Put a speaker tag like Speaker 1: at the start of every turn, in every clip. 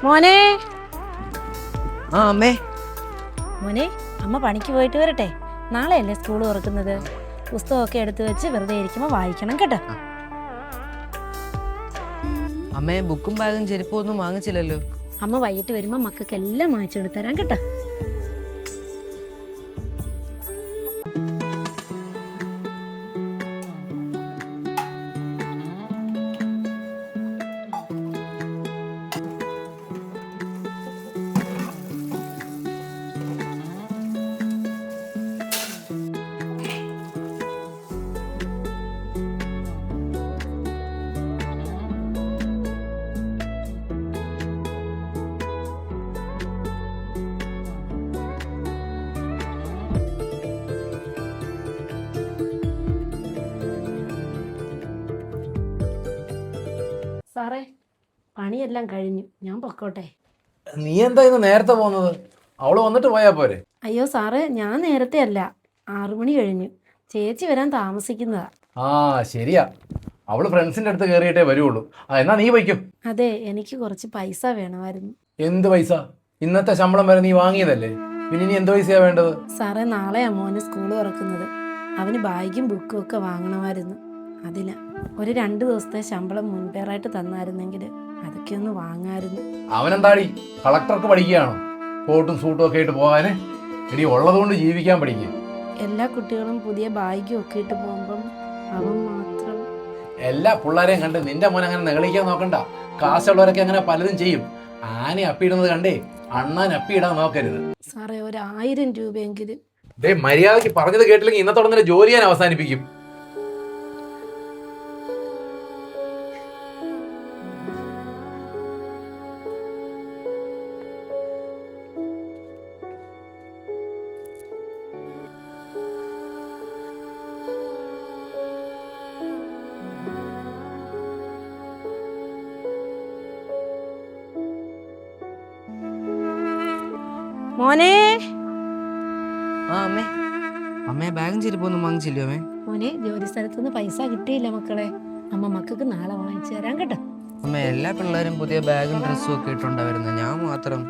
Speaker 1: മോനെ
Speaker 2: അമ്മേ.
Speaker 1: മോനെ, അമ്മ പണിക്ക് പോയിട്ട് വരട്ടെ. നാളെയല്ലേ സ്കൂൾ തുറക്കുന്നത്. പുസ്തകമൊക്കെ എടുത്തു വെച്ച് വെറുതെ ഇരിക്കുമ്പോൾ വായിക്കണം കേട്ടോ.
Speaker 2: അമ്മേ, ബുക്കും ബാഗും ചെരുപ്പും ഒന്നും വാങ്ങിച്ചില്ലല്ലോ.
Speaker 1: അമ്മ വൈകിട്ട് വരുമ്പോൾ മക്കൾക്ക് എല്ലാം വാങ്ങിച്ചെടുത്ത് തരാം കേട്ടോ. സാറേ, പണിയെല്ലാം കഴിഞ്ഞു, ഞാൻ പൊക്കോട്ടെ.
Speaker 3: നീ എന്താ ഇന്ന് നേരത്തെ പോകുന്നത്? അവള് വന്നിട്ട് പോയാ പോരെ?
Speaker 1: അയ്യോ സാറേ, ഞാൻ നേരത്തെ അല്ല, 6 മണി കഴിഞ്ഞു. ചേച്ചി വരാൻ താമസിക്കുന്നതാ.
Speaker 3: ആ ശരിയാ, അവള് ഫ്രണ്ട്സിന്റെ അടുത്ത് കയറിയിട്ടേ വരുള്ളൂ. എന്നാ നീ വയ്ക്കും.
Speaker 1: അതെ, എനിക്ക് കുറച്ച് പൈസ വേണമായിരുന്നു.
Speaker 3: എന്ത് പൈസ? ഇന്നത്തെ ശമ്പളം വരെ നീ വാങ്ങിയതല്ലേ, പിന്നെ ഇനി എന്ത് പൈസയാ വേണ്ടത്?
Speaker 1: സാറേ, നാളെ മോന് സ്കൂൾ തുറക്കുന്നത്. അവന് ബാഗും ബുക്കും ഒക്കെ വാങ്ങണമായിരുന്നു. അതിന് ഒരു 2 ദിവസത്തെ ശമ്പളം മുൻപേറായിട്ട് തന്നായിരുന്നെങ്കിൽ അതൊക്കെ ഒന്ന് വാങ്ങായിരുന്നു.
Speaker 3: അവനെന്താടി കളക്ടർക്ക് പഠിക്കുകയാണോ? കോട്ടും സൂട്ടും ഒക്കെ ഇട്ട് പോകാന്? ഇടി ഉള്ളതുകൊണ്ട് ജീവിക്കാൻ പഠിക്കുക.
Speaker 1: എല്ലാ കുട്ടികളും പുതിയ ബാഗും ഒക്കെ ഇട്ട് പോകുമ്പം അവൻ മാത്രം.
Speaker 3: എല്ലാ പിള്ളേരെയും കണ്ട് നിന്റെ മോൻ അങ്ങനെ നെകളിക്കാൻ നോക്കണ്ട. കാശുള്ളവരൊക്കെ അങ്ങനെ പലതും ചെയ്യും. ആനെ അപ്പിയിടുന്നത് കണ്ടേ അണ്ണാൻ അപ്പിയിടാൻ നോക്കരുത്.
Speaker 1: സാറേ, ഒരു 1000 രൂപയെങ്കിലും.
Speaker 3: മര്യാദക്ക് പറഞ്ഞത് കേട്ടില്ലെങ്കിൽ ഇന്നത്തോടെ തന്നെ ജോലി ഞാൻ അവസാനിപ്പിക്കും.
Speaker 1: മോനെ
Speaker 2: അമ്മേ. അമ്മേ, ബാഗും ചെരുപ്പും ഒന്നും വാങ്ങിച്ചില്ലോ അമ്മേ?
Speaker 1: മോനെ, ജോലി സ്ഥലത്തുനിന്ന് പൈസ കിട്ടിയില്ല മക്കളെ. അമ്മ മക്കൾക്ക് നാളെ വാങ്ങിച്ചു തരാം കേട്ടോ.
Speaker 2: അമ്മ, എല്ലാ പിള്ളേരും പുതിയ ബാഗും ഡ്രസ്സും ഒക്കെ ഇട്ടുണ്ടാ വരുന്നത്, ഞാൻ മാത്രം.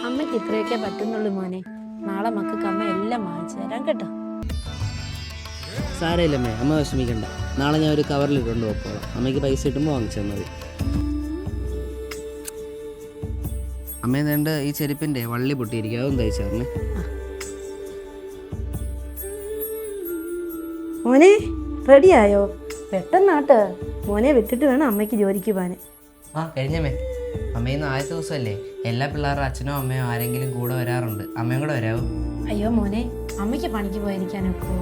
Speaker 1: അമ്മയ്ക്ക് ഇത്രയൊക്കെ പറ്റുന്നുള്ളൂ മോനെ. നാളെ മക്കൾക്ക് അമ്മ എല്ലാം വാങ്ങിച്ചു തരാം കേട്ടോ.
Speaker 2: സാരമില്ലമ്മേ, അമ്മ വിഷമിക്കണ്ട. നാളെ ഞാൻ ഒരു കവറിലിട്ടുണ്ട് വെക്കോളാം. അമ്മയ്ക്ക് പൈസ കിട്ടുമ്പോൾ വാങ്ങിച്ചാൽ മതി. അമ്മ, വേണ്ട ഈ ചെരുപ്പിന്റെ വള്ളി പൊട്ടിയിരിക്കും, അതൊന്നും തയ്ച്ചാറിന്.
Speaker 1: മോനെ, റെഡിയായോ? പെട്ടെന്നാട്ട്. മോനെ വിട്ടിട്ട് വേണം അമ്മയ്ക്ക് ജോലിക്ക് പോകാൻ.
Speaker 2: കഴിഞ്ഞമ്മേ. അമ്മ, ഇന്ന് ആദ്യത്തെ ദിവസമല്ലേ, എല്ലാ പിള്ളേരുടെ അച്ഛനോ അമ്മയോ ആരെങ്കിലും കൂടെ വരാറുണ്ട്. അമ്മയും കൂടെ വരാവോ?
Speaker 1: അയ്യോ മോനെ, അമ്മയ്ക്ക് പണിക്ക് പോയിരിക്കാനൊക്കെ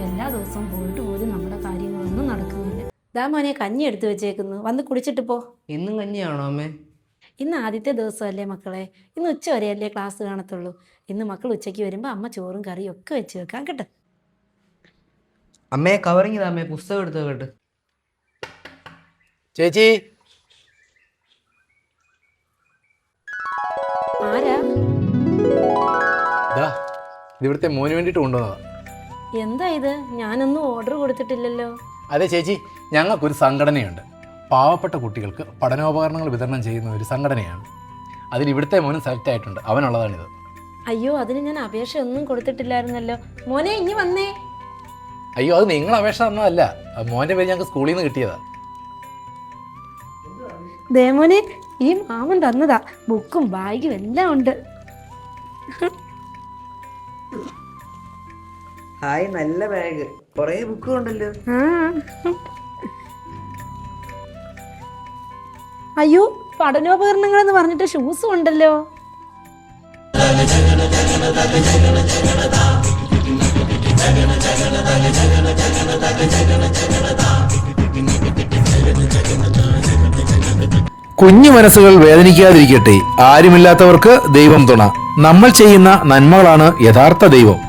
Speaker 1: എല്ലാ ദിവസവും പോയിട്ട് പോലും നമ്മുടെ കാര്യങ്ങളൊന്നും നടക്കുന്നില്ല. ദാ മോനെ, കഞ്ഞി എടുത്തു വെച്ചേക്കുന്നു, വന്ന് കുടിച്ചിട്ട് പോ.
Speaker 2: ഇന്നും കഞ്ഞിയാണോ അമ്മേ?
Speaker 1: ഇന്ന് ആദ്യത്തെ ദിവസമല്ലേ മക്കളെ. ഇന്ന് ഉച്ച വരെയല്ലേ ക്ലാസ് കാണത്തുള്ളൂ. ഇന്ന് മക്കൾ ഉച്ചയ്ക്ക് വരുമ്പോൾ അമ്മ ചോറും കറിയും ഒക്കെ വെച്ച് വെക്കാം കേട്ടോ.
Speaker 2: അമ്മയെ കവറിങ്ങിതാ അമ്മേ, പുസ്തകം എടുത്ത് കേട്ട്.
Speaker 3: ചേച്ചി,
Speaker 1: ആരാ?
Speaker 3: ഇവിടുത്തെ മോന് വേണ്ടിട്ട് കൊണ്ടുവന്നതാ.
Speaker 1: എന്താ ഇത്? ഞാനൊന്നും ഓർഡർ കൊടുത്തിട്ടില്ലല്ലോ.
Speaker 3: അതെ ചേച്ചി, ഞങ്ങൾക്കൊരു സംഘടനയുണ്ട്. പാവപ്പെട്ട കുട്ടികൾക്ക് പഠനോപകരണങ്ങൾ വിതരണം ചെയ്യുന്ന ഒരു സംഘടനയാണ്. അതിൽ ഇവിടുത്തെ മോനും സെലക്ട് ആയിട്ടുണ്ട്. അവനുള്ളതാണിത്.
Speaker 1: അയ്യോ, അതിന് ഞാൻ അപേക്ഷ ഒന്നും കൊടുത്തിട്ടില്ലായിരുന്നല്ലോ. മോനെ, ഇനി വന്നേ.
Speaker 3: അയ്യോ, അത് നിങ്ങൾ അപേക്ഷ തന്നതല്ല, മോൻ്റെ പേര് ഞങ്ങൾക്ക് സ്കൂളിൽ നിന്ന് കിട്ടിയതാ.
Speaker 1: ദേമോനെ, ഈ മാമൻ തന്നതാ. ബുക്കും ബാഗും എല്ലാം ഉണ്ട്.
Speaker 2: ഹായ്, നല്ല ബാഗ്, കൊറേ ബുക്കും ഉണ്ടല്ലോ.
Speaker 1: അയ്യോ, പഠനോപകരണങ്ങൾ എന്ന് പറഞ്ഞിട്ട് ഷൂസും ഉണ്ടല്ലോ.
Speaker 3: കുഞ്ഞു മനസ്സുകൾ വേദനിക്കാതിരിക്കട്ടെ. ആരുമില്ലാത്തവർക്ക് ദൈവം തുണ. നമ്മൾ ചെയ്യുന്ന നന്മകളാണ് യഥാർത്ഥ ദൈവം.